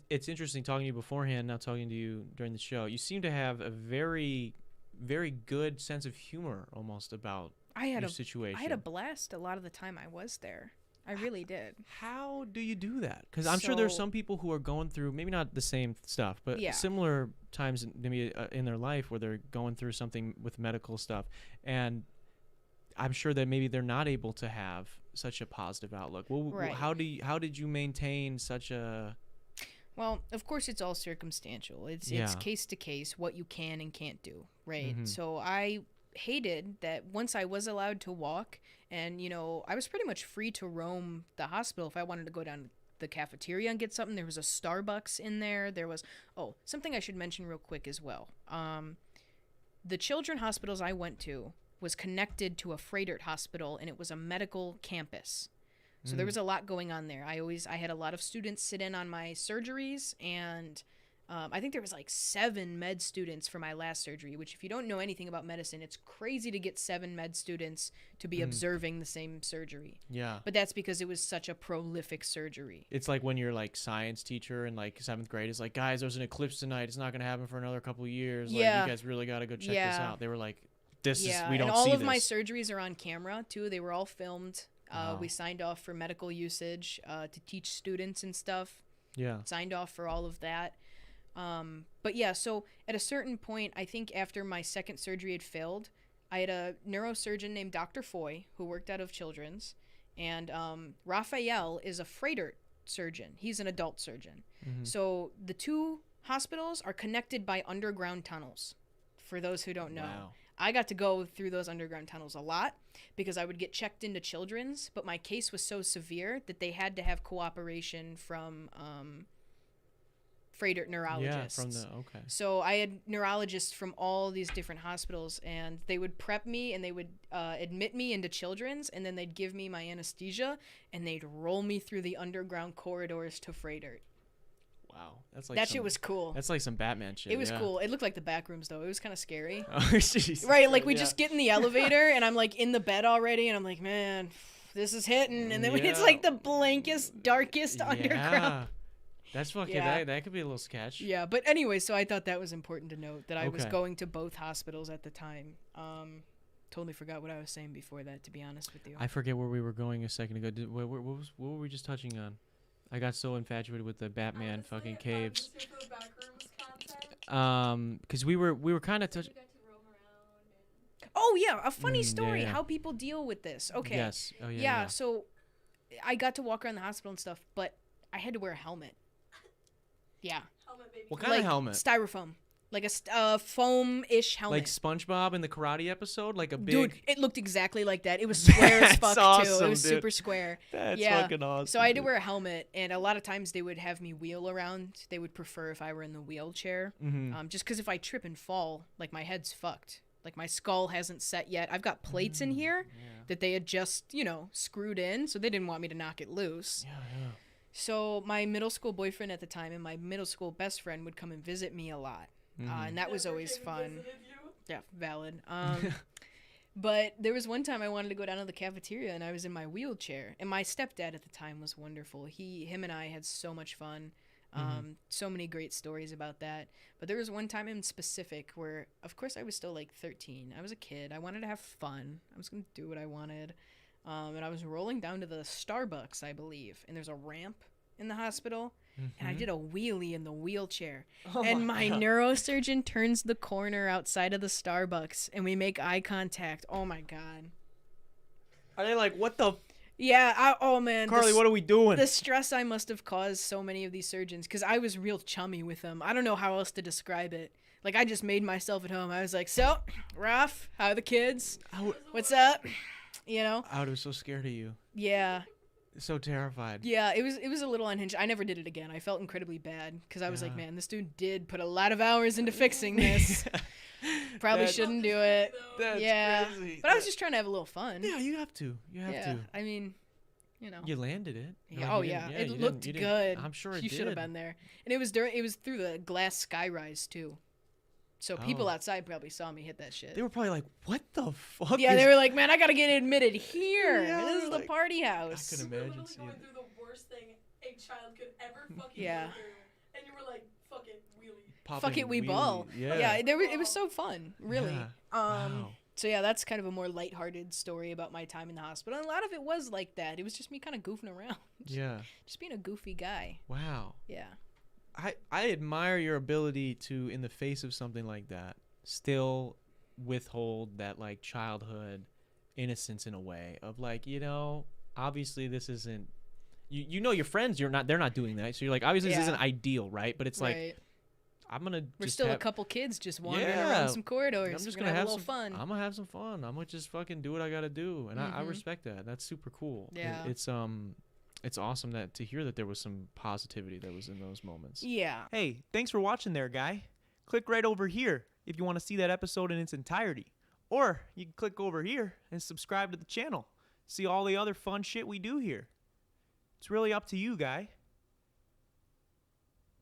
it's interesting talking to you beforehand, now talking to you during the show. You seem to have a very, very good sense of humor almost about your situation. I had a blast a lot of the time I was there. I really did. How do you do that? Because I'm sure there's some people who are going through maybe not the same stuff, but similar times maybe in their life where they're going through something with medical stuff, and I'm sure that maybe they're not able to have such a positive outlook. Well, how did you maintain such a? Well, of course, it's all circumstantial. It's case to case what you can and can't do, right? Mm-hmm. So I hated that once I was allowed to walk, and I was pretty much free to roam the hospital. If I wanted to go down to the cafeteria and get something, there was a Starbucks in there. There was something I should mention real quick as well. The children hospitals I went to was connected to a Freighter hospital, and it was a medical campus. So there was a lot going on there. I had a lot of students sit in on my surgeries, and I think there was like 7 med students for my last surgery, which if you don't know anything about medicine, it's crazy to get 7 med students to be observing the same surgery. Yeah. But that's because it was such a prolific surgery. It's like when you're like science teacher in like 7th grade, it's like, guys, there's an eclipse tonight. It's not going to happen for another couple of years. Like, you guys really got to go check this out. They were like, we don't see this. And all of my surgeries are on camera too. They were all filmed. We signed off for medical usage to teach students and stuff. Yeah. Signed off for all of that. But yeah, so at a certain point, I think after my second surgery had failed, I had a neurosurgeon named Dr. Foy who worked out of Children's, and Raphael is a Freighter surgeon. He's an adult surgeon. Mm-hmm. So the 2 hospitals are connected by underground tunnels, for those who don't know. Wow. I got to go through those underground tunnels a lot because I would get checked into Children's, but my case was so severe that they had to have cooperation from Freighter neurologists. Okay. So I had neurologists from all these different hospitals, and they would prep me, and they would admit me into Children's, and then they'd give me my anesthesia, and they'd roll me through the underground corridors to Freighter. Wow, that's like that shit was cool. That's like some Batman shit. It was cool. It looked like the back rooms though. It was kind of scary. Oh, Jesus. Right, like we just get in the elevator, and I'm like in the bed already, and I'm like, man, this is hitting, and then it's like the blankest, darkest underground. That's fucking. That could be a little sketch. Yeah, but anyway, so I thought that was important to note that I was going to both hospitals at the time. Totally forgot what I was saying before that, to be honest with you. I forget where we were going a second ago. What were we just touching on? I got so infatuated with the Batman fucking caves. Because we were kind of touching. Oh yeah, a funny story. How people deal with this. Okay. Yes. Oh yeah. Yeah. So, I got to walk around the hospital and stuff, but I had to wear a helmet. Yeah. Helmet, baby. What kind of helmet? Styrofoam. Like a foam-ish helmet. Like SpongeBob in the karate episode? Like a big... Dude, it looked exactly like that. It was square as fuck, awesome, too. It was dude. super square. That's fucking awesome. So I had to wear a helmet, and a lot of times they would have me wheel around. They would prefer if I were in the wheelchair. Mm-hmm. Just because if I trip and fall, like, my head's fucked. Like, my skull hasn't set yet. I've got plates in here that they had just, screwed in, so they didn't want me to knock it loose. Yeah. So my middle school boyfriend at the time and my middle school best friend would come and visit me a lot. And that was always fun. Yeah, valid. But there was one time I wanted to go down to the cafeteria, and I was in my wheelchair. And my stepdad at the time was wonderful. Him and I had so much fun. So many great stories about that. But there was one time in specific where, of course, I was still like 13. I was a kid. I wanted to have fun. I was going to do what I wanted. And I was rolling down to the Starbucks, I believe. And there's a ramp in the hospital. And I did a wheelie in the wheelchair. And my neurosurgeon turns the corner outside of the Starbucks, and we make eye contact. Oh, my God. Are they like, what the... Yeah, oh, man. Carly, what are we doing? The stress I must have caused so many of these surgeons, because I was real chummy with them. I don't know how else to describe it. Like, I just made myself at home. I was like, so, Raph, how are the kids? What's up? I was so scared of you. Yeah. So terrified. Yeah, it was a little unhinged. I never did it again. I felt incredibly bad because I was like, man, this dude did put a lot of hours into fixing this. Probably shouldn't do it. That's crazy. But I was just trying to have a little fun. Yeah, you have to. You have to. I mean, You landed it. Yeah, it looked good. I'm sure it did. You should have been there. And it was through the glass skyrise too. So people outside probably saw me hit that shit. They were probably like, what the fuck? Yeah, they were like, man, I got to get admitted here. Yeah, this is the party house. I can imagine seeing going through the worst thing a child could ever fucking go through. Fuck it, we ball. Yeah, it was so fun, really. Yeah. Wow. So yeah, that's kind of a more lighthearted story about my time in the hospital. And a lot of it was like that. It was just me kind of goofing around. Yeah. Just being a goofy guy. Wow. Yeah. I admire your ability to, in the face of something like that, still withhold that like childhood innocence in a way of like, obviously this isn't your friends, they're not doing that, so you're like, obviously this isn't ideal, right? But it's like, I'm gonna we're still a couple kids just wandering around some corridors. I'm just gonna have a little fun. I'm gonna have some fun. I'm gonna just fucking do what I gotta do, and I respect that. That's super cool. Yeah. It's awesome to hear that there was some positivity that was in those moments. Yeah. Hey, thanks for watching there, guy. Click right over here if you want to see that episode in its entirety. Or you can click over here and subscribe to the channel. See all the other fun shit we do here. It's really up to you, guy.